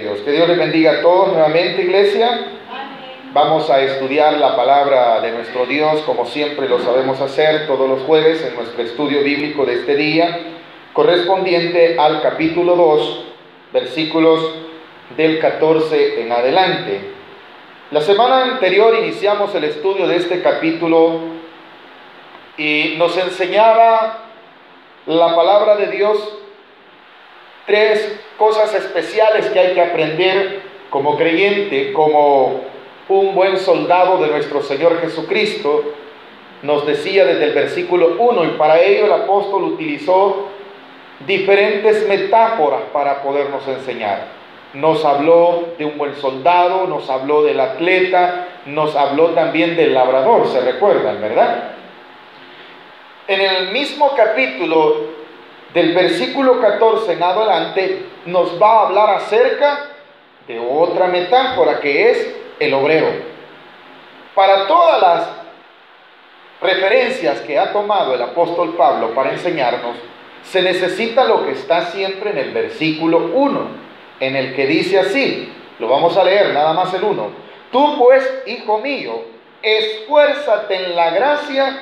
Dios. Que Dios les bendiga a todos nuevamente, iglesia. Amén. Vamos a estudiar la palabra de nuestro Dios, como siempre lo sabemos hacer todos los jueves en nuestro estudio bíblico de este día, correspondiente al capítulo 2, versículos del 14 en adelante. La semana anterior iniciamos el estudio de este capítulo y nos enseñaba la palabra de Dios tres cosas especiales que hay que aprender como creyente, como un buen soldado de nuestro Señor Jesucristo. Nos decía desde el versículo 1, y para ello el apóstol utilizó diferentes metáforas para podernos enseñar. Nos habló de un buen soldado, nos habló del atleta, nos habló también del labrador, ¿se recuerdan, verdad? En el mismo capítulo, del versículo 14 en adelante, nos va a hablar acerca de otra metáfora, que es el obrero. Para todas las referencias que ha tomado el apóstol Pablo para enseñarnos, se necesita lo que está siempre en el versículo 1, en el que dice así, lo vamos a leer, nada más el 1. Tú pues, hijo mío, esfuérzate en la gracia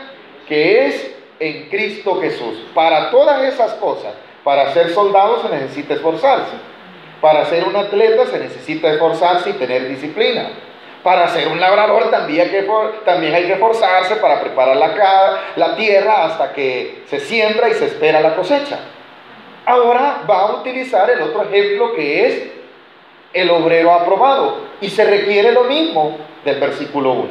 que es en Cristo Jesús. Para todas esas cosas, para ser soldado se necesita esforzarse, para ser un atleta se necesita esforzarse y tener disciplina, para ser un labrador también hay que esforzarse para preparar la tierra hasta que se siembra y se espera la cosecha. Ahora va a utilizar el otro ejemplo, que es el obrero aprobado, y se requiere lo mismo del versículo 1.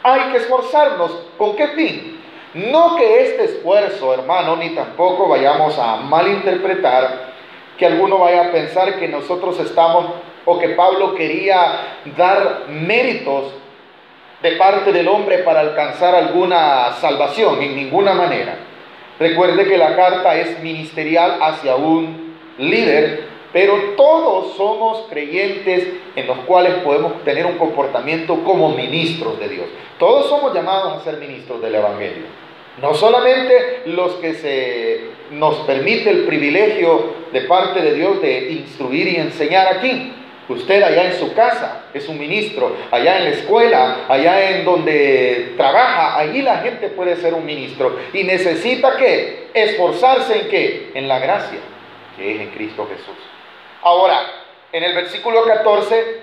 Hay que esforzarnos. ¿Con qué fin? No que este esfuerzo, hermano, ni tampoco vayamos a malinterpretar, que alguno vaya a pensar que nosotros estamos, o que Pablo quería dar méritos de parte del hombre para alcanzar alguna salvación, en ninguna manera. Recuerde que la carta es ministerial hacia un líder, pero todos somos creyentes en los cuales podemos tener un comportamiento como ministros de Dios. Todos somos llamados a ser ministros del Evangelio. No solamente los que nos permite el privilegio de parte de Dios de instruir y enseñar aquí. Usted allá en su casa es un ministro, allá en la escuela, allá en donde trabaja, allí la gente puede ser un ministro. Y necesita ¿qué? Esforzarse en ¿qué? En la gracia que es en Cristo Jesús. Ahora, en el versículo 14,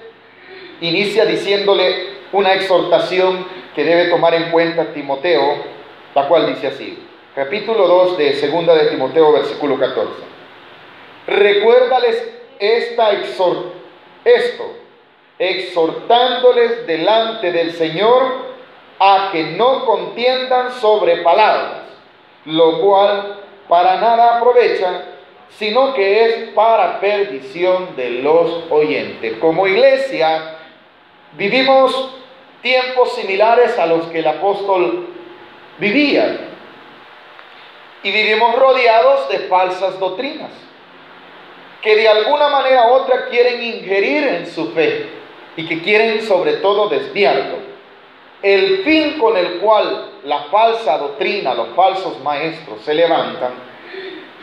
inicia diciéndole una exhortación que debe tomar en cuenta Timoteo, la cual dice así, capítulo 2 de 2 de Timoteo, versículo 14. Recuérdales exhortándoles delante del Señor a que no contiendan sobre palabras, lo cual para nada aprovecha, sino que es para perdición de los oyentes. Como iglesia vivimos tiempos similares a los que el apóstol vivía, y vivimos rodeados de falsas doctrinas que de alguna manera u otra quieren ingerir en su fe y que quieren sobre todo desviarlo. El fin con el cual la falsa doctrina, los falsos maestros se levantan,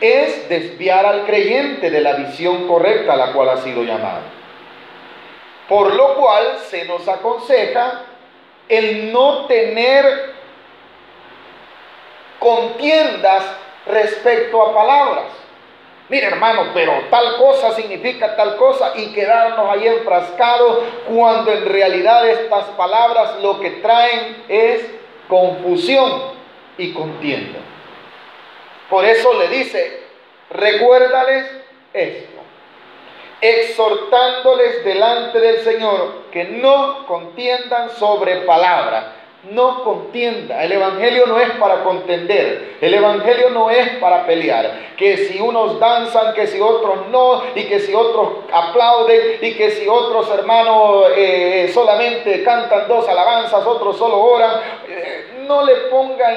es desviar al creyente de la visión correcta a la cual ha sido llamado. Por lo cual se nos aconseja el no tener contiendas respecto a palabras. Mire, hermano, pero tal cosa significa tal cosa, y quedarnos ahí enfrascados cuando en realidad estas palabras lo que traen es confusión y contienda. Por eso le dice, recuérdales esto, exhortándoles delante del Señor que no contiendan sobre palabras. No contienda. El evangelio no es para contender, el evangelio no es para pelear, que si unos danzan, que si otros no, y que si otros aplauden, y que si otros hermanos solamente cantan 2 alabanzas, otros solo oran. No le ponga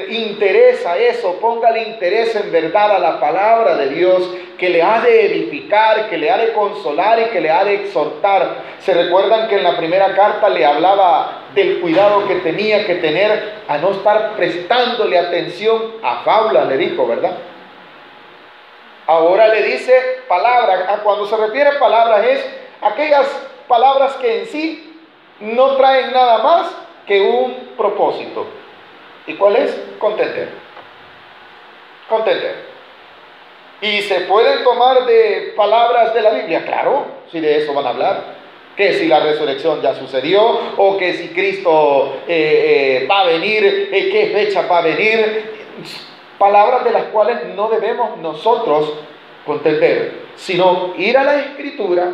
interés a eso, póngale interés en verdad a la palabra de Dios, que le ha de edificar, que le ha de consolar y que le ha de exhortar. Se recuerdan que en la primera carta le hablaba del cuidado que tenía que tener a no estar prestándole atención a fábulas, le dijo, ¿verdad? Ahora le dice palabra. Cuando se refiere a palabras es aquellas palabras que en sí no traen nada más que un propósito. ¿Y cuál es? Contender. Contender. ¿Y se pueden tomar de palabras de la Biblia? Claro, si de eso van a hablar. Que si la resurrección ya sucedió, o que si Cristo va a venir, qué fecha va a venir. Palabras de las cuales no debemos nosotros contender, sino ir a la Escritura,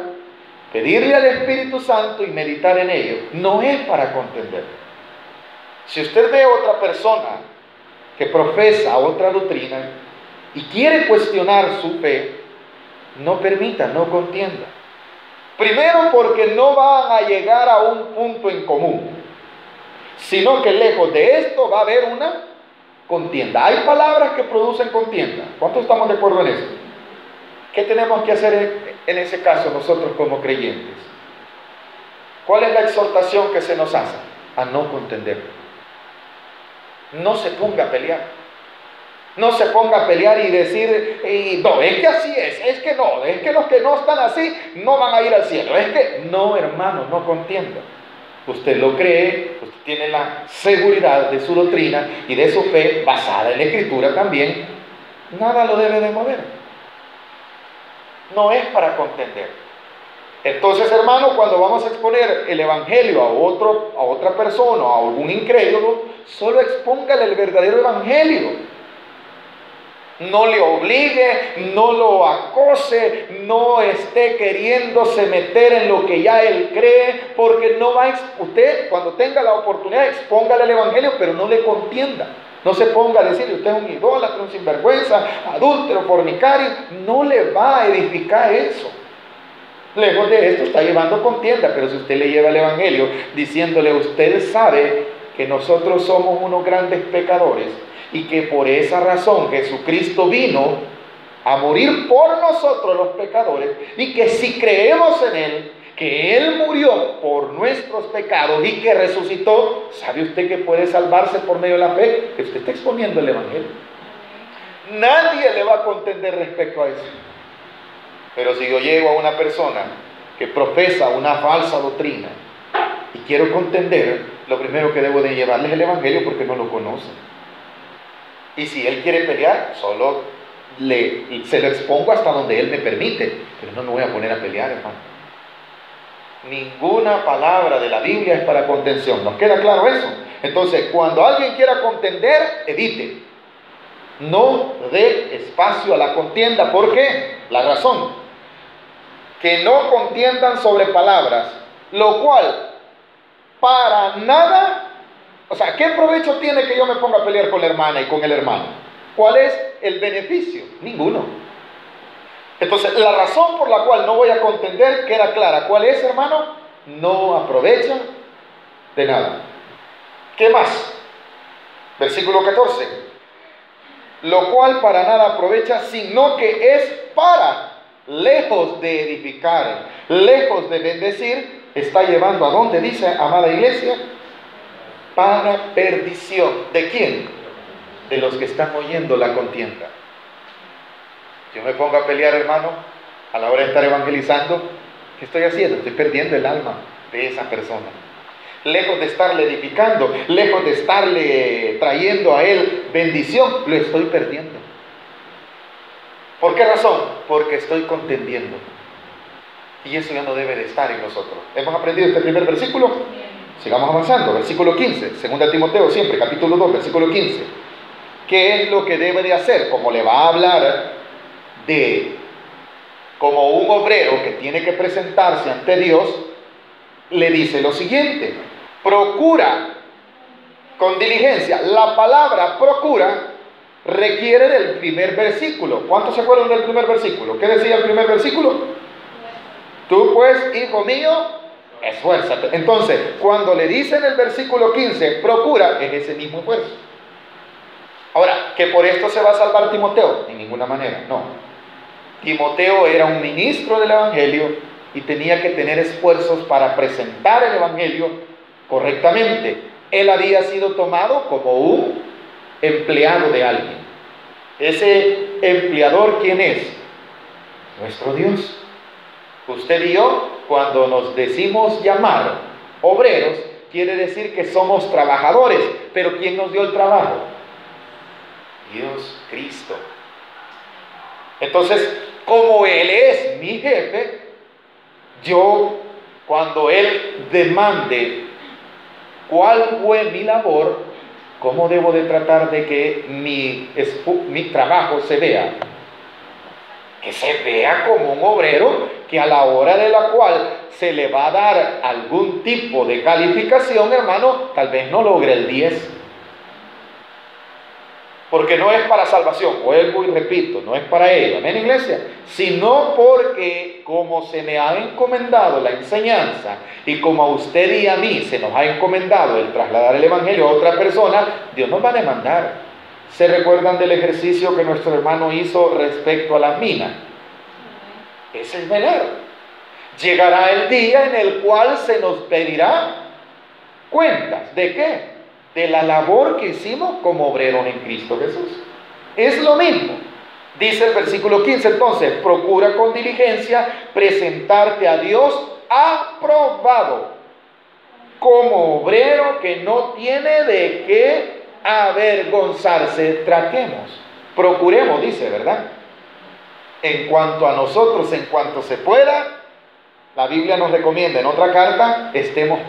pedirle al Espíritu Santo y meditar en ello. No es para contender. Si usted ve a otra persona que profesa otra doctrina y quiere cuestionar su fe, no permita, no contienda. Primero, porque no van a llegar a un punto en común, sino que lejos de esto va a haber una contienda. Hay palabras que producen contienda. ¿Cuántos estamos de acuerdo en eso? ¿Qué tenemos que hacer en ese caso nosotros como creyentes? ¿Cuál es la exhortación que se nos hace? A no contender. No se ponga a pelear. No se ponga a pelear y decir, no, es que así es que no, es que los que no están así no van a ir al cielo. Es que, no, hermano, no contienda. Usted lo cree, usted tiene la seguridad de su doctrina y de su fe basada en la Escritura también. Nada lo debe de mover. No es para contender. Entonces, hermano, cuando vamos a exponer el Evangelio a otra persona, a algún incrédulo, solo expóngale el verdadero Evangelio. No le obligue, no lo acose, no esté queriéndose meter en lo que ya él cree, porque no va a, usted cuando tenga la oportunidad expóngale el Evangelio, pero no le contienda. No se ponga a decir, usted es un idólatra, un sinvergüenza, adúltero, fornicario. No le va a edificar eso. Lejos de esto está llevando contienda, pero si usted le lleva el Evangelio diciéndole, usted sabe que nosotros somos unos grandes pecadores, y que por esa razón Jesucristo vino a morir por nosotros los pecadores, y que si creemos en Él, que Él murió por nuestros pecados y que resucitó, ¿sabe usted que puede salvarse por medio de la fe? Usted está exponiendo el Evangelio. Nadie le va a contender respecto a eso. Pero si yo llego a una persona que profesa una falsa doctrina y quiero contender, lo primero que debo de llevarle es el Evangelio, porque no lo conoce. Y si él quiere pelear, solo se lo expongo hasta donde él me permite, pero no me voy a poner a pelear, hermano. Ninguna palabra de la Biblia es para contención. ¿Nos queda claro eso? Entonces, cuando alguien quiera contender, evite. No dé espacio a la contienda. ¿Por qué? La razón: que no contiendan sobre palabras, lo cual para nada. O sea, ¿qué provecho tiene que yo me ponga a pelear con la hermana y con el hermano? ¿Cuál es el beneficio? Ninguno. Entonces, la razón por la cual no voy a contender queda clara. ¿Cuál es, hermano? No aprovecha de nada. ¿Qué más? Versículo 14. Lo cual para nada aprovecha, sino que es para, lejos de edificar, lejos de bendecir, está llevando a dónde, dice, amada iglesia, para perdición. ¿De quién? De los que están oyendo la contienda. Yo me pongo a pelear, hermano, a la hora de estar evangelizando, ¿qué estoy haciendo? Estoy perdiendo el alma de esa persona. Lejos de estarle edificando, lejos de estarle trayendo a él bendición, lo estoy perdiendo. ¿Por qué razón? Porque estoy contendiendo. Y eso ya no debe de estar en nosotros. ¿Hemos aprendido este primer versículo? Sigamos avanzando. Versículo 15, 2 Timoteo siempre, capítulo 2, versículo 15. ¿Qué es lo que debe de hacer? Como le va a hablar como un obrero que tiene que presentarse ante Dios, le dice lo siguiente: procura con diligencia. La palabra procura requiere del primer versículo. ¿Cuántos se acuerdan del primer versículo? ¿Qué decía el primer versículo? Tú pues, hijo mío, esfuérzate. Entonces, cuando le dice en el versículo 15, procura, es ese mismo esfuerzo. Ahora, ¿que por esto se va a salvar Timoteo? En ninguna manera, no. Timoteo era un ministro del Evangelio y tenía que tener esfuerzos para presentar el Evangelio correctamente. Él había sido tomado como un empleado de alguien. Ese empleador, ¿quién es? Nuestro Dios. Usted y yo, cuando nos decimos llamar obreros, quiere decir que somos trabajadores. Pero ¿quién nos dio el trabajo? Dios, Cristo. Entonces, como Él es mi jefe, yo, cuando Él demande cuál fue mi labor, ¿cómo debo de tratar de que mi trabajo se vea? Que se vea como un obrero que a la hora de la cual se le va a dar algún tipo de calificación, hermano, tal vez no logre el 10. Porque no es para salvación, vuelvo y repito, no es para ello, amén, iglesia, sino porque como se me ha encomendado la enseñanza y como a usted y a mí se nos ha encomendado el trasladar el evangelio a otra persona, Dios nos va a demandar. ¿Se recuerdan del ejercicio que nuestro hermano hizo respecto a las minas? Ese es velar. Llegará el día en el cual se nos pedirá cuentas. ¿De qué? De la labor que hicimos como obreros en Cristo Jesús. Es lo mismo. Dice el versículo 15, entonces, procura con diligencia presentarte a Dios aprobado, como obrero que no tiene de qué avergonzarse. Tratemos, procuremos, dice, ¿verdad? En cuanto a nosotros, en cuanto se pueda, la Biblia nos recomienda en otra carta, estemos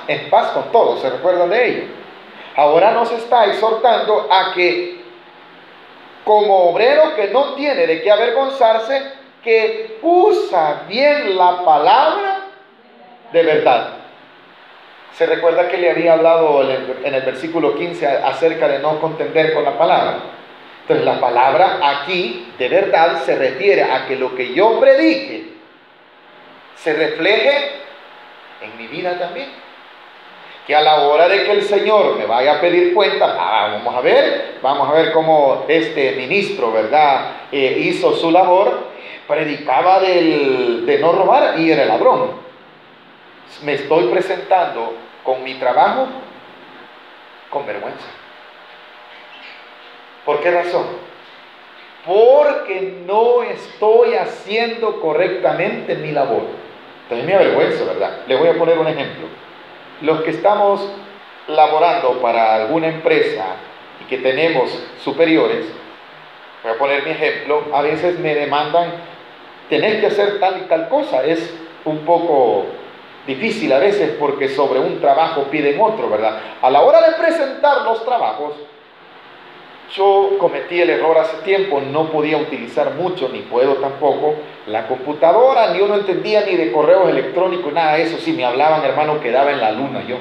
en paz con todos. ¿Se recuerdan de ello? Ahora nos está exhortando a que, como obrero que no tiene de qué avergonzarse, que usa bien la palabra de verdad. ¿Se recuerda que le había hablado en el versículo 15 acerca de no contender con la palabra? Entonces la palabra aquí de verdad se refiere a que lo que yo predique se refleje en mi vida también. Que a la hora de que el Señor me vaya a pedir cuenta, vamos a ver cómo este ministro, ¿verdad? Hizo su labor, predicaba de no robar y era ladrón. Me estoy presentando con mi trabajo con vergüenza. ¿Por qué razón? Porque no estoy haciendo correctamente mi labor. Entonces me avergüenzo, ¿verdad? Le voy a poner un ejemplo. Los que estamos laborando para alguna empresa y que tenemos superiores, voy a poner mi ejemplo, a veces me demandan, tenés que hacer tal y tal cosa. Es un poco difícil a veces porque sobre un trabajo piden otro, ¿verdad? A la hora de presentar los trabajos, yo cometí el error hace tiempo, no podía utilizar mucho, ni puedo tampoco, la computadora, yo no entendía ni de correos electrónicos, nada de eso. Si me hablaban, hermano, quedaba en la luna yo.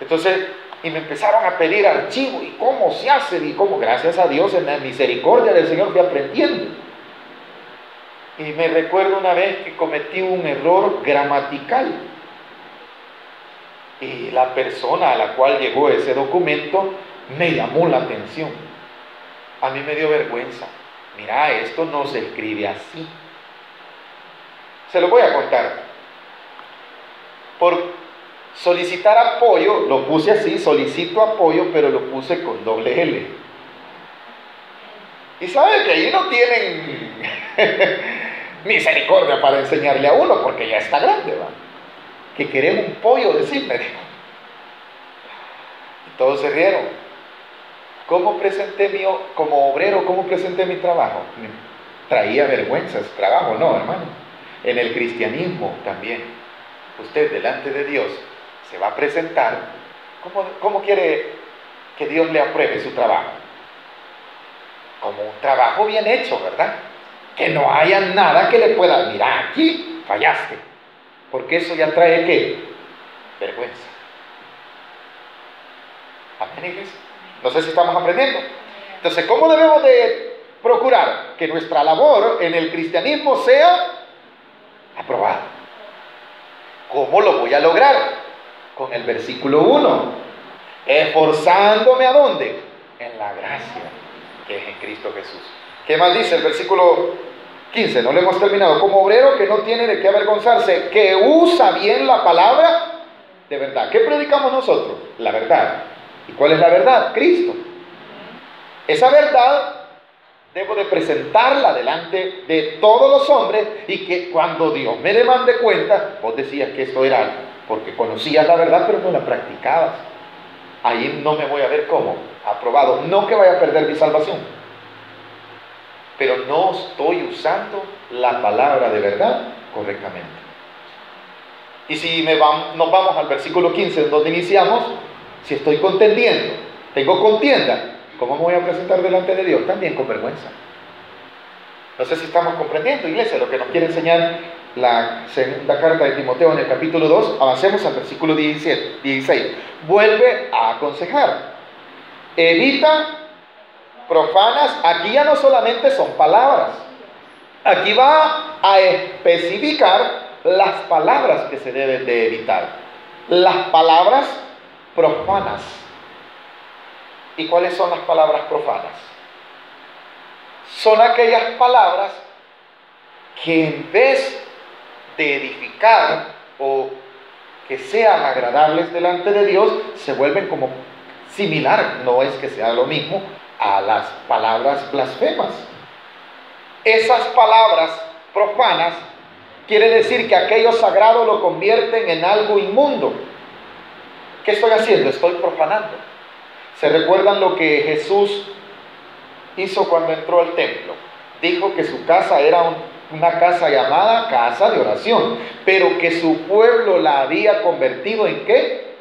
Entonces, y me empezaron a pedir archivos, y cómo se hace, y cómo, gracias a Dios, en la misericordia del Señor fui aprendiendo. Y me recuerdo una vez que cometí un error gramatical. Y la persona a la cual llegó ese documento me llamó la atención. A mí me dio vergüenza. Mira, esto no se escribe así. Se lo voy a contar. Por solicitar apoyo, lo puse así, solicito apoyo, pero lo puse con doble L. Y sabe que ahí no tienen misericordia para enseñarle a uno, porque ya está grande, ¿va? Que queremos un pollo, decirme. Y todos se rieron. ¿Cómo presenté como obrero, cómo presenté mi trabajo? Traía vergüenza ese trabajo, no, hermano. En el cristianismo también. Usted delante de Dios se va a presentar. ¿Cómo quiere que Dios le apruebe su trabajo? Como un trabajo bien hecho, ¿verdad? Que no haya nada que le pueda, mira, aquí fallaste. Porque eso ya trae ¿qué? Vergüenza. Amén, iglesia. No sé si estamos aprendiendo. Entonces, ¿cómo debemos de procurar que nuestra labor en el cristianismo sea aprobada? ¿Cómo lo voy a lograr? Con el versículo 1. Esforzándome ¿a dónde? En la gracia que es en Cristo Jesús. ¿Qué más dice el versículo 15? No lo hemos terminado. Como obrero que no tiene de qué avergonzarse, que usa bien la palabra de verdad. ¿Qué predicamos nosotros? La verdad. ¿Y cuál es la verdad? Cristo. Esa verdad debo de presentarla delante de todos los hombres, y que cuando Dios me demande cuenta, vos decías que esto era porque conocías la verdad pero no la practicabas. Ahí no me voy a ver como aprobado. No que vaya a perder mi salvación, pero no estoy usando la palabra de verdad correctamente. Y si nos vamos al versículo 15, donde iniciamos, si estoy contendiendo, tengo contienda, ¿cómo me voy a presentar delante de Dios? También con vergüenza. No sé si estamos comprendiendo, iglesia, lo que nos quiere enseñar la segunda carta de Timoteo en el capítulo 2. Avancemos al versículo 16. Vuelve a aconsejar. Evita profanas. Aquí ya no solamente son palabras. Aquí va a especificar las palabras que se deben de evitar. Las palabras profanas. ¿Y cuáles son las palabras profanas? Son aquellas palabras que en vez de edificar o que sean agradables delante de Dios, se vuelven como similar, no es que sea lo mismo, a las palabras blasfemas. Esas palabras profanas quiere decir que aquello sagrado lo convierten en algo inmundo. ¿Qué estoy haciendo? Estoy profanando. ¿Se recuerdan lo que Jesús hizo cuando entró al templo? Dijo que su casa era una casa llamada casa de oración, pero que su pueblo la había convertido ¿en qué?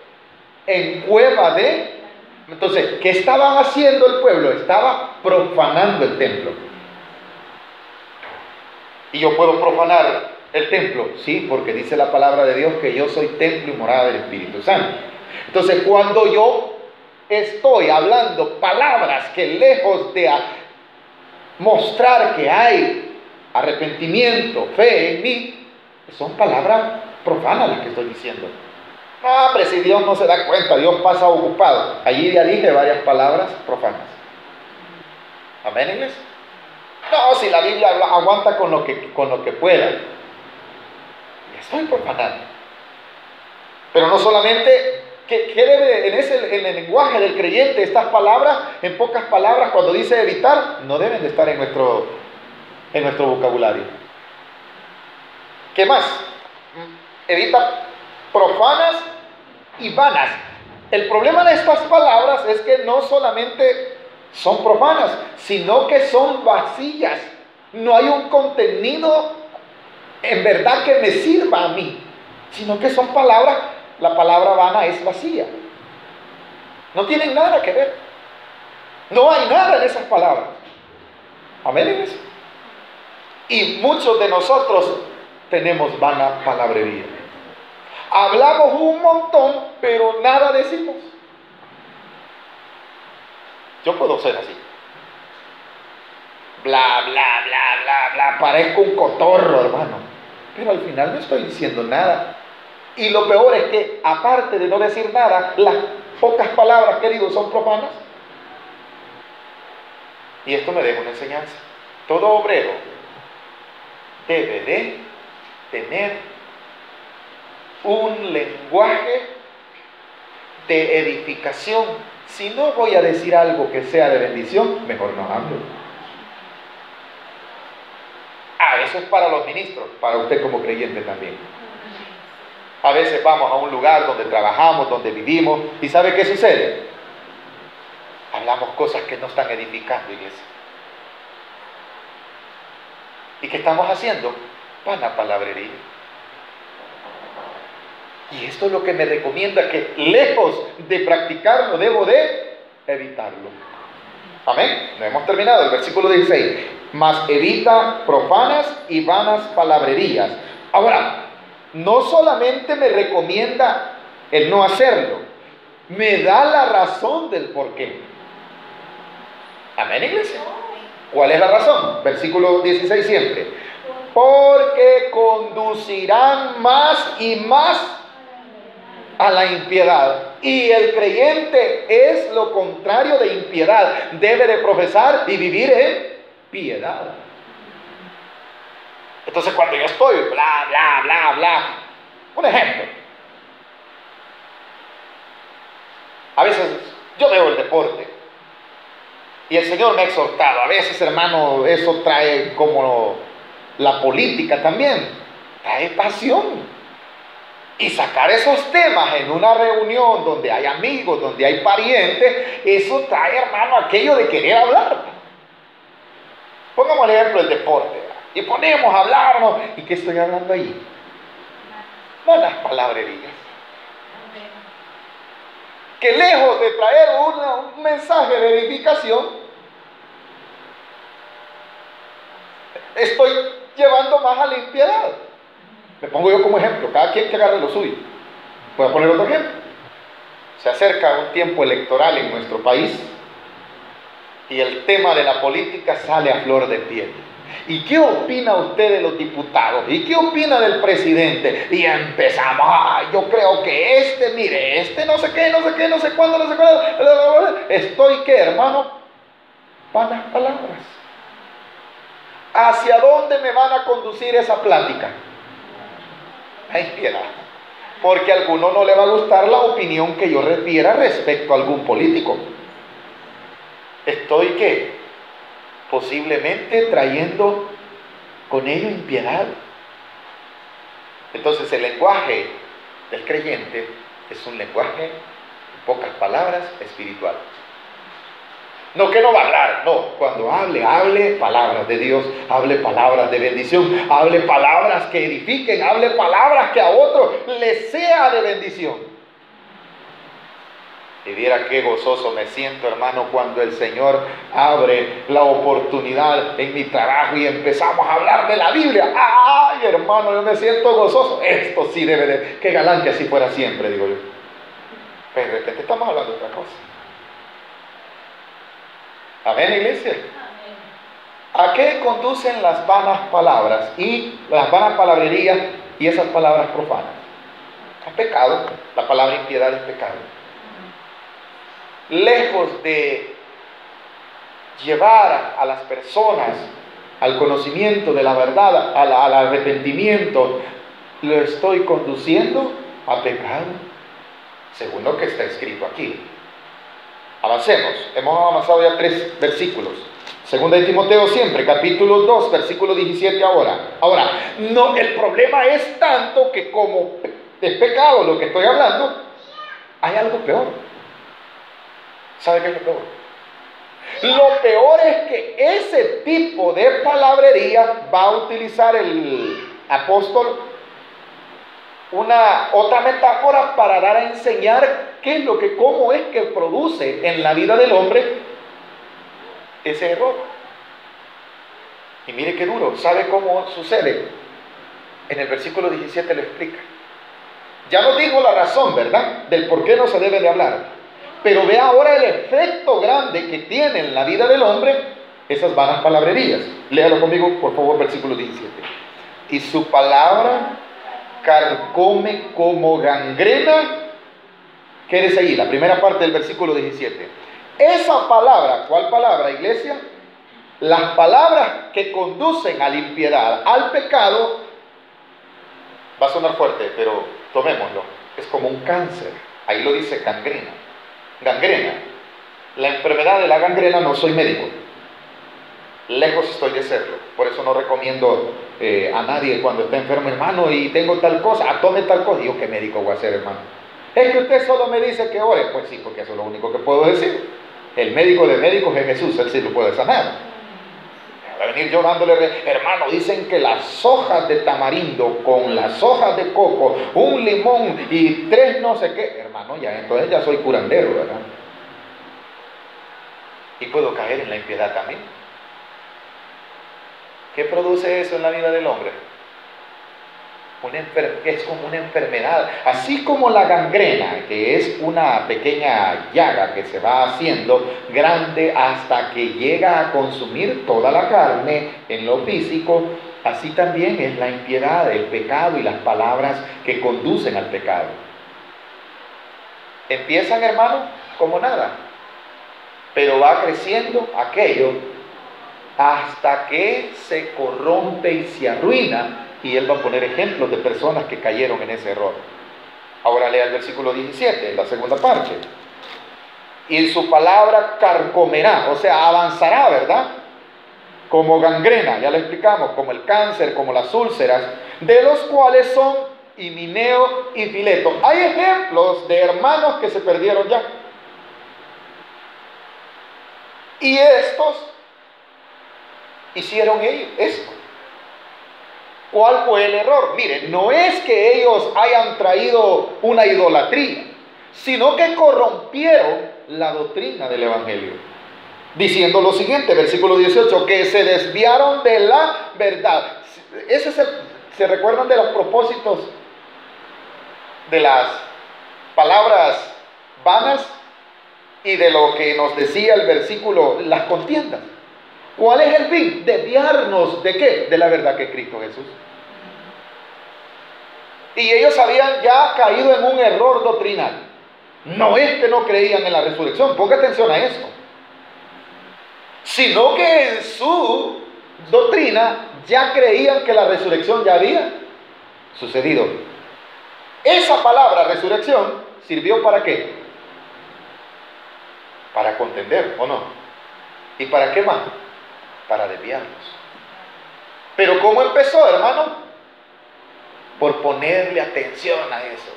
En cueva de... Entonces, ¿qué estaban haciendo el pueblo? Estaba profanando el templo. ¿Y yo puedo profanar el templo? Sí, porque dice la palabra de Dios que yo soy templo y morada del Espíritu Santo. Entonces, cuando yo estoy hablando palabras que lejos de mostrar que hay arrepentimiento, fe en mí, son palabras profanas las que estoy diciendo. No, hombre, si Dios no se da cuenta, Dios pasa ocupado. Allí ya dije varias palabras profanas. ¿Amén, iglesia? No, si la Biblia aguanta con lo que pueda. Estoy profanando. Pero no solamente... ¿Qué debe en el lenguaje del creyente estas palabras? En pocas palabras, cuando dice evitar, no deben de estar en nuestro vocabulario. ¿Qué más? Evita profanas y vanas. El problema de estas palabras es que no solamente son profanas, sino que son vacías. No hay un contenido en verdad que me sirva a mí, sino que son palabras. La palabra vana es vacía. No tienen nada que ver. No hay nada en esas palabras. Amén, iglesia. Y muchos de nosotros tenemos vana palabrería. Hablamos un montón, pero nada decimos. Yo puedo ser así. Bla, bla, bla, bla, bla. Parezco un cotorro, hermano. Pero al final no estoy diciendo nada. Y lo peor es que, aparte de no decir nada, las pocas palabras, queridos, son profanas. Y esto me deja una enseñanza. Todo obrero debe de tener un lenguaje de edificación. Si no voy a decir algo que sea de bendición, mejor no hablo. Eso es para los ministros, para usted como creyente también. A veces vamos a un lugar donde trabajamos, donde vivimos, y ¿sabe qué sucede? Hablamos cosas que no están edificando, iglesia. ¿Y qué estamos haciendo? Vana palabrería. Y esto es lo que me recomienda, que lejos de practicarlo, debo de evitarlo. Amén. No hemos terminado. El versículo 16. Mas evita profanas y vanas palabrerías. Ahora, no solamente me recomienda el no hacerlo, me da la razón del por qué. Amén, iglesia. ¿Cuál es la razón? Versículo 16 siempre. Porque conducirán más y más a la impiedad. Y el creyente es lo contrario de impiedad. Debe de profesar y vivir en piedad. Entonces cuando yo estoy bla, bla, bla, bla. Un ejemplo. A veces yo veo el deporte. Y el Señor me ha exhortado. A veces, hermano, eso trae como la política también. Trae pasión. Y sacar esos temas en una reunión donde hay amigos, donde hay parientes, eso trae, hermano, aquello de querer hablar. Pongamos el ejemplo del deporte. Y ponemos a hablarnos. ¿Y qué estoy hablando ahí? Malas palabrerías. Que lejos de traer un mensaje de edificación, estoy llevando más a la impiedad. Me pongo yo como ejemplo, cada quien que agarre lo suyo. Voy a poner otro ejemplo. Se acerca un tiempo electoral en nuestro país y el tema de la política sale a flor de piel. ¿Y qué opina usted de los diputados? ¿Y qué opina del presidente? Y empezamos, yo creo que mire, no sé qué, no sé qué, no sé cuándo, no sé cuándo. Estoy, ¿qué, hermano? Vanas palabras. ¿Hacia dónde me van a conducir esa plática? Ay, piedad. Porque a alguno no le va a gustar la opinión que yo refiera respecto a algún político. Estoy, ¿qué? Posiblemente trayendo con ello impiedad. Entonces el lenguaje del creyente es un lenguaje, en pocas palabras, espiritual. No que no va a hablar, no, cuando hable palabras de Dios, hable palabras de bendición, hable palabras que edifiquen, hable palabras que a otro les sea de bendición. Y viera qué gozoso me siento, hermano, cuando el Señor abre la oportunidad en mi trabajo y empezamos a hablar de la Biblia. ¡Ay, hermano, yo me siento gozoso! Esto sí debe de... ¡Qué galán que así fuera siempre!, digo yo. Pero de repente estamos hablando de otra cosa. Amén, iglesia. ¿A qué conducen las vanas palabras y las vanas palabrerías y esas palabras profanas? A pecado. La palabra impiedad es pecado. Lejos de llevar a las personas al conocimiento de la verdad, al arrepentimiento, lo estoy conduciendo a pecado, según lo que está escrito aquí. Avancemos. Hemos avanzado ya 3 versículos. Segunda de Timoteo siempre, capítulo 2, versículo 17 ahora. Ahora, no, el problema es tanto que como es pecado lo que estoy hablando, hay algo peor. ¿Sabe qué es lo peor? Lo peor es que ese tipo de palabrería va a utilizar el apóstol otra metáfora para dar a enseñar cómo es que produce en la vida del hombre ese error. Y mire qué duro. ¿Sabe cómo sucede? En el versículo 17 lo explica. Ya nos dijo la razón, ¿verdad?, del por qué no se debe de hablar. Pero vea ahora el efecto grande que tiene en la vida del hombre esas vanas palabrerías. Léalo conmigo, por favor, versículo 17. Y su palabra carcome como gangrena. Quédese ahí, la primera parte del versículo 17. Esa palabra, ¿cuál palabra, iglesia? Las palabras que conducen a la impiedad, al pecado, va a sonar fuerte, pero tomémoslo. Es como un cáncer. Ahí lo dice gangrena. Gangrena. La enfermedad de la gangrena, no soy médico. Lejos estoy de serlo. Por eso no recomiendo a nadie cuando está enfermo, hermano, y tengo tal cosa, tome tal cosa. Y yo, ¿qué médico voy a ser, hermano? Es que usted solo me dice que ore. Pues sí, porque eso es lo único que puedo decir. El médico de médicos es Jesús, Él sí lo puede sanar. Va a venir yo dándole, hermano, dicen que las hojas de tamarindo con las hojas de coco, un limón y 3 no sé qué, hermano, ya entonces ya soy curandero, ¿verdad? Y puedo caer en la impiedad también. ¿Qué produce eso en la vida del hombre? Es como una enfermedad, así como la gangrena, que es una pequeña llaga que se va haciendo grande hasta que llega a consumir toda la carne en lo físico. Así también es la impiedad, el pecado y las palabras que conducen al pecado. Empiezan, hermano, como nada, pero va creciendo aquello hasta que se corrompe y se arruina. Y él va a poner ejemplos de personas que cayeron en ese error. Ahora lea el versículo 17, la segunda parte. y su palabra carcomerá, o sea, avanzará, ¿verdad? Como gangrena, ya lo explicamos, como el cáncer, como las úlceras, de los cuales son Himeneo y Fileto. Hay ejemplos de hermanos que se perdieron ya. Y estos hicieron ellos esto. ¿Cuál fue el error? Miren, no es que ellos hayan traído una idolatría, sino que corrompieron la doctrina del Evangelio. Diciendo lo siguiente, versículo 18, que se desviaron de la verdad. ¿Se recuerdan de los propósitos de las palabras vanas y de lo que nos decía el versículo, las contiendas? ¿Cuál es el fin? Desviarnos ¿de qué? De la verdad que es Cristo Jesús. Y ellos habían ya caído en un error doctrinal. No es que no creían en la resurrección, ponga atención a eso, sino que en su doctrina ya creían que la resurrección ya había sucedido. Esa palabra resurrección sirvió ¿para qué? Para contender, ¿o no? ¿Y para qué más? Para desviarnos. Pero ¿cómo empezó, hermano? Por ponerle atención a eso.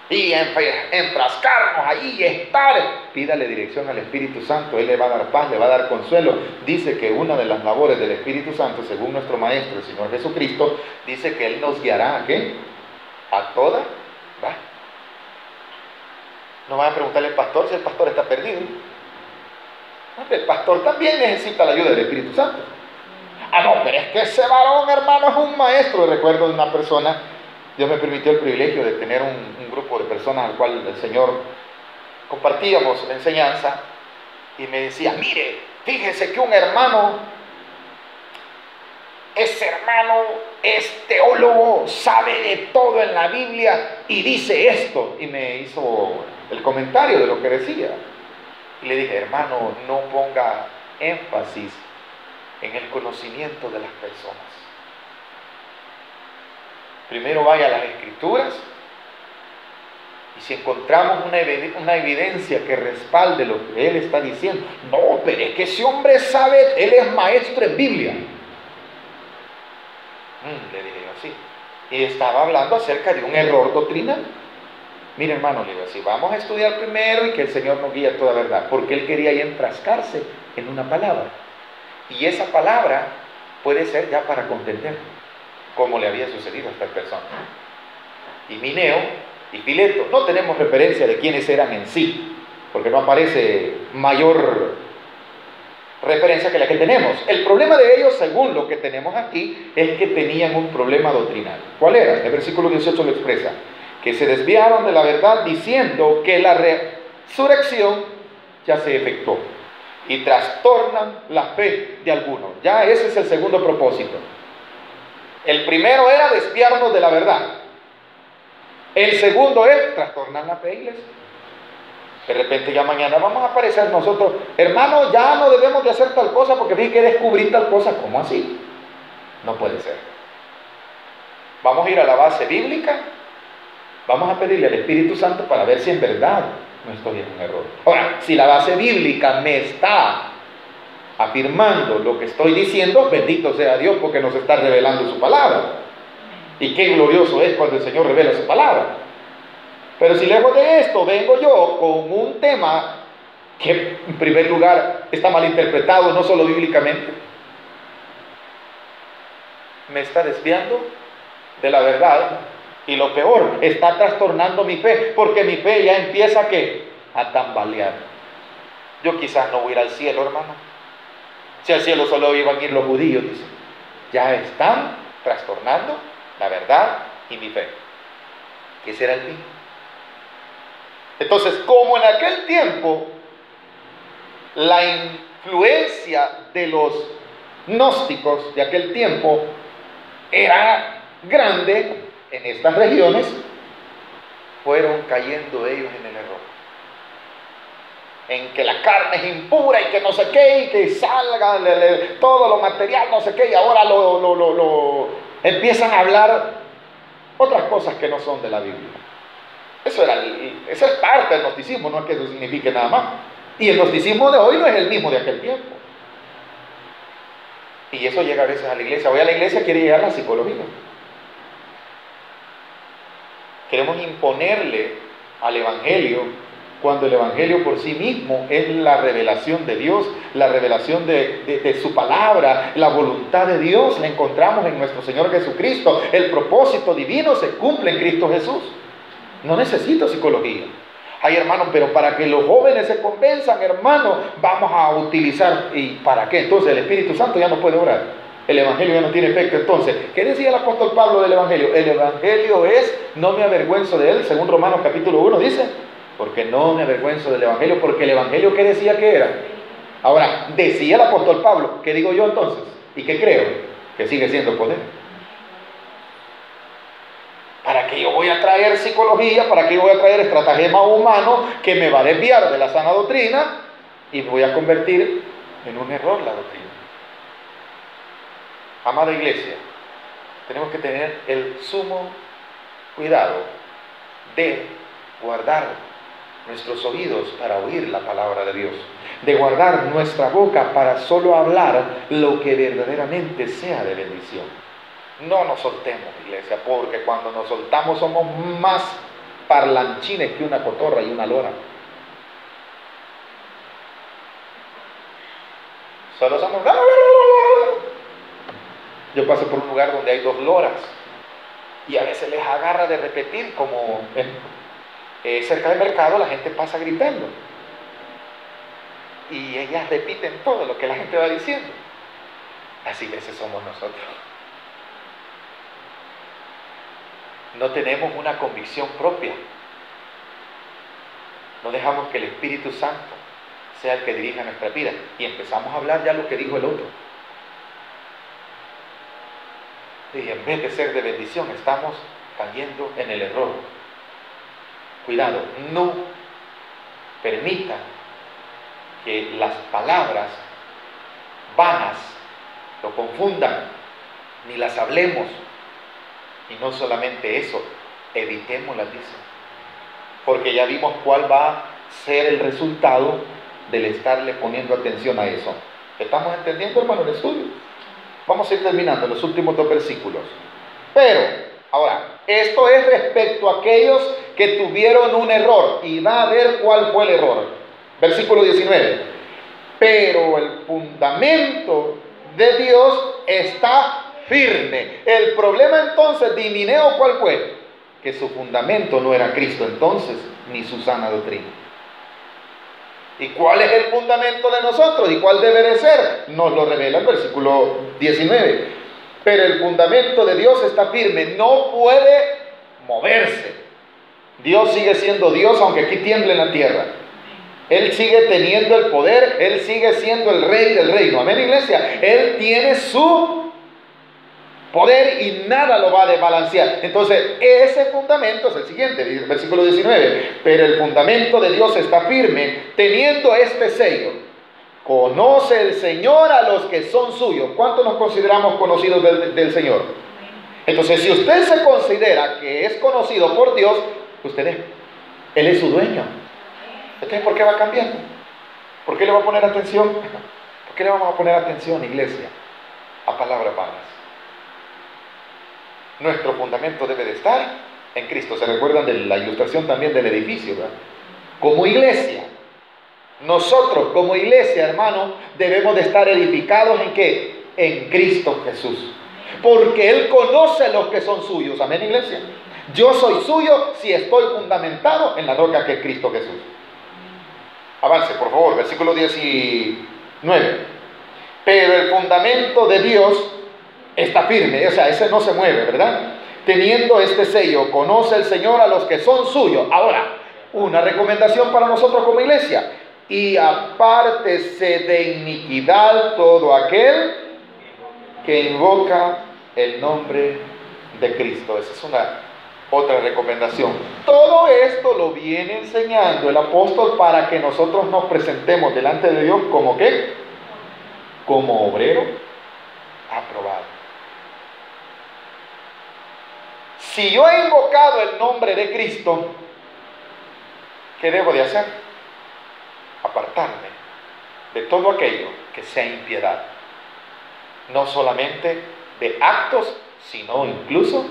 Y enfrascarnos ahí y estar. Pídale dirección al Espíritu Santo, Él le va a dar paz, le va a dar consuelo. Dice que una de las labores del Espíritu Santo, según nuestro Maestro, el Señor Jesucristo, dice que Él nos guiará ¿a qué? A toda. ¿Va? No van a preguntarle al pastor si el pastor está perdido. El pastor también necesita la ayuda del Espíritu Santo. Ah, no, pero es que ese varón, hermano, es un maestro. Recuerdo de una persona, Dios me permitió el privilegio de tener un grupo de personas al cual el Señor compartíamos la enseñanza, y me decía, mire, fíjese que un hermano, ese hermano es teólogo, sabe de todo en la Biblia y dice esto, y me hizo el comentario de lo que decía, y le dije, hermano, no ponga énfasis en el conocimiento de las personas. Primero vaya a las Escrituras, y si encontramos una evidencia que respalde lo que él está diciendo, no, pero es que ese hombre sabe, él es maestro en Biblia. Le dije así, y estaba hablando acerca de un error doctrinal. Mire, hermano, le digo así, vamos a estudiar primero y que el Señor nos guíe a toda verdad, porque él quería ya enfrascarse en una palabra, y esa palabra puede ser ya para contender, como le había sucedido a esta persona. Himeneo y Fileto, no tenemos referencia de quiénes eran en sí, porque no aparece mayor referencia que la que tenemos. El problema de ellos, según lo que tenemos aquí, es que tenían un problema doctrinal. ¿Cuál era? El versículo 18 lo expresa, que se desviaron de la verdad diciendo que la resurrección ya se efectuó, y trastornan la fe de algunos. Ya ese es el segundo propósito. El primero era desviarnos de la verdad. El segundo es trastornar la fe, iglesia. De repente ya mañana vamos a aparecer nosotros, hermano, ya no debemos de hacer tal cosa porque vi que descubrí tal cosa. ¿Cómo así? No puede ser. Vamos a ir a la base bíblica, vamos a pedirle al Espíritu Santo para ver si en verdad no estoy en un error. Ahora, si la base bíblica me está afirmando lo que estoy diciendo, bendito sea Dios porque nos está revelando su palabra. Y qué glorioso es cuando el Señor revela su palabra. Pero si lejos de esto vengo yo con un tema que en primer lugar está mal interpretado, no solo bíblicamente, me está desviando de la verdad, y lo peor, está trastornando mi fe, porque mi fe ya empieza ¿qué? A tambalear. Yo quizás no voy a ir al cielo, hermano. Si al cielo solo iban a ir los judíos, dicen. Ya están trastornando la verdad y mi fe. ¿Qué será el fin? Entonces, como en aquel tiempo la influencia de los gnósticos de aquel tiempo era grande en estas regiones, fueron cayendo ellos en el error, en que la carne es impura y que no sé qué, y que salga todo lo material, no sé qué, y ahora empiezan a hablar otras cosas que no son de la Biblia. Esa es parte del gnosticismo, no es que eso signifique nada más. Y el gnosticismo de hoy no es el mismo de aquel tiempo. Y eso llega a veces a la iglesia. Hoy a la iglesia quiere llegar a la psicología. Queremos imponerle al evangelio, cuando el evangelio por sí mismo es la revelación de Dios, la revelación de su palabra, la voluntad de Dios la encontramos en nuestro Señor Jesucristo. El propósito divino se cumple en Cristo Jesús. No necesito psicología. Ay, hermano, pero para que los jóvenes se convenzan, hermano, vamos a utilizar. ¿Y para qué? Entonces el Espíritu Santo ya no puede obrar. El Evangelio ya no tiene efecto. Entonces, ¿qué decía el apóstol Pablo del Evangelio? El Evangelio es, no me avergüenzo de él, según Romanos capítulo 1 dice, porque no me avergüenzo del Evangelio, porque el Evangelio, ¿qué decía que era? Ahora, decía el apóstol Pablo, ¿qué digo yo entonces? ¿Y qué creo? Que sigue siendo poder. ¿Para qué yo voy a traer psicología? ¿Para qué yo voy a traer estratagema humano que me va a desviar de la sana doctrina y voy a convertir en un error la doctrina? Amada iglesia, tenemos que tener el sumo cuidado de guardar nuestros oídos para oír la palabra de Dios, de guardar nuestra boca para solo hablar lo que verdaderamente sea de bendición. No nos soltemos, iglesia, porque cuando nos soltamos somos más parlanchines que una cotorra y una lora. Solo somos... Yo paso por un lugar donde hay 2 loras y a veces les agarra de repetir, como cerca del mercado la gente pasa gritando y ellas repiten todo lo que la gente va diciendo. Así que ese somos nosotros. No tenemos una convicción propia. No dejamos que el Espíritu Santo sea el que dirija nuestra vida. Y empezamos a hablar ya lo que dijo el otro. Y en vez de ser de bendición, estamos cayendo en el error. Cuidado, no permita que las palabras vanas lo confundan, ni las hablemos. Y no solamente eso, evitémoslas, dice. Porque ya vimos cuál va a ser el resultado del estarle poniendo atención a eso. ¿Estamos entendiendo, hermano, el estudio? Vamos a ir terminando los últimos 2 versículos. Pero, ahora, esto es respecto a aquellos que tuvieron un error. Y va a ver cuál fue el error. Versículo 19. Pero el fundamento de Dios está firme. El problema entonces de Himeneo, ¿cuál fue? Que su fundamento no era Cristo entonces, ni su sana doctrina. ¿Y cuál es el fundamento de nosotros? ¿Y cuál debe de ser? Nos lo revela el versículo 19. Pero el fundamento de Dios está firme, no puede moverse. Dios sigue siendo Dios, aunque aquí tiemble en la tierra. Él sigue teniendo el poder, Él sigue siendo el rey del reino. Amén, iglesia. Él tiene su poder y nada lo va a desbalancear. Entonces, ese fundamento es el siguiente, versículo 19. Pero el fundamento de Dios está firme, teniendo este sello. Conoce el Señor a los que son suyos. ¿Cuántos nos consideramos conocidos del Señor? Entonces, si usted se considera que es conocido por Dios, Él es su dueño. Entonces, ¿por qué va a cambiar? ¿Por qué le va a poner atención? ¿Por qué le vamos a poner atención, iglesia, a palabras vanas? Nuestro fundamento debe de estar en Cristo. ¿Se recuerdan de la ilustración también del edificio, ¿verdad? Como iglesia, nosotros como iglesia, hermano, debemos de estar edificados ¿en qué? En Cristo Jesús. Porque Él conoce a los que son suyos. Amén, iglesia. Yo soy suyo si estoy fundamentado en la roca que es Cristo Jesús. Avance, por favor, versículo 19. Pero el fundamento de Dios está firme, o sea, ese no se mueve, ¿verdad? Teniendo este sello, conoce el Señor a los que son suyos. Ahora, una recomendación para nosotros como iglesia: y apártese de iniquidad todo aquel que invoca el nombre de Cristo. Esa es una otra recomendación. Todo esto lo viene enseñando el apóstol para que nosotros nos presentemos delante de Dios como ¿qué? Como obrero aprobado. Si yo he invocado el nombre de Cristo, ¿Qué debo de hacer? Apartarme de todo aquello que sea impiedad. No solamente de actos, sino incluso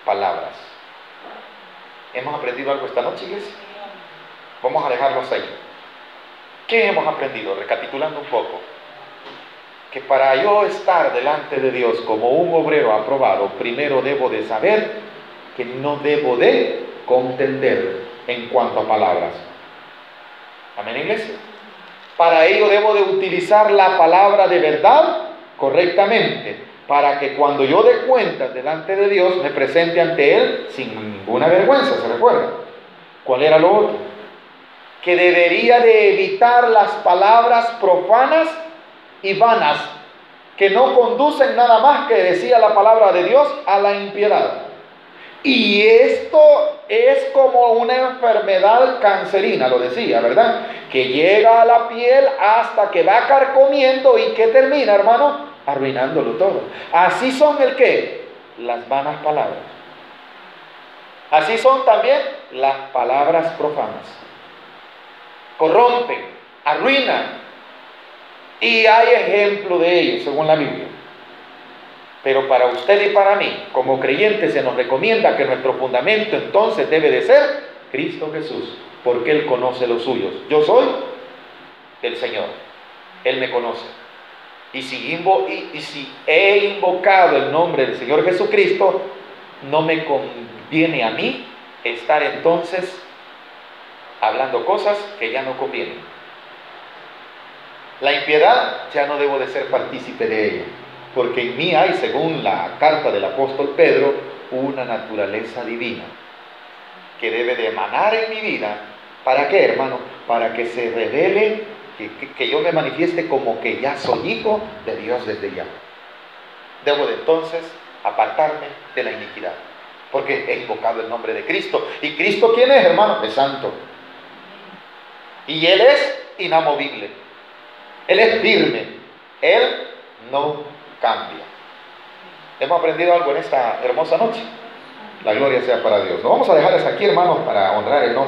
palabras. ¿Hemos aprendido algo esta noche, iglesia? Vamos a dejarlos ahí. ¿Qué hemos aprendido? Recapitulando un poco. Que para yo estar delante de Dios como un obrero aprobado, primero debo de saber que no debo de contender en cuanto a palabras. Amén, iglesia. Para ello debo de utilizar la palabra de verdad correctamente, para que cuando yo dé cuentas delante de Dios, me presente ante Él sin ninguna vergüenza. ¿Se recuerda? ¿Cuál era lo otro? Que debería de evitar las palabras profanas y vanas, que no conducen nada más, que decía la palabra de Dios, a la impiedad. Y esto es como una enfermedad cancerina, lo decía, ¿verdad? Que llega a la piel hasta que va carcomiendo y que termina, hermano, arruinándolo todo. Así son el qué, las vanas palabras. Así son también las palabras profanas. Corrompen, arruinan. Y hay ejemplo de ello, según la Biblia. Pero para usted y para mí, como creyentes, se nos recomienda que nuestro fundamento entonces debe de ser Cristo Jesús, porque Él conoce los suyos. Yo soy el Señor, Él me conoce. Y si he invocado el nombre del Señor Jesucristo, no me conviene a mí estar entonces hablando cosas que ya no convienen. La impiedad ya no debo de ser partícipe de ella, porque en mí hay, según la carta del apóstol Pedro, una naturaleza divina que debe de emanar en mi vida. ¿Para qué, hermano? Para que se revele, que yo me manifieste como que ya soy hijo de Dios desde ya. Debo de entonces apartarme de la iniquidad, porque he invocado el nombre de Cristo. ¿Y Cristo quién es, hermano? Es santo. Y Él es inamovible. Él es firme. Él no cambia. ¿Hemos aprendido algo en esta hermosa noche? La gloria sea para Dios. Nos vamos a dejar hasta aquí, hermanos, para honrar el nombre.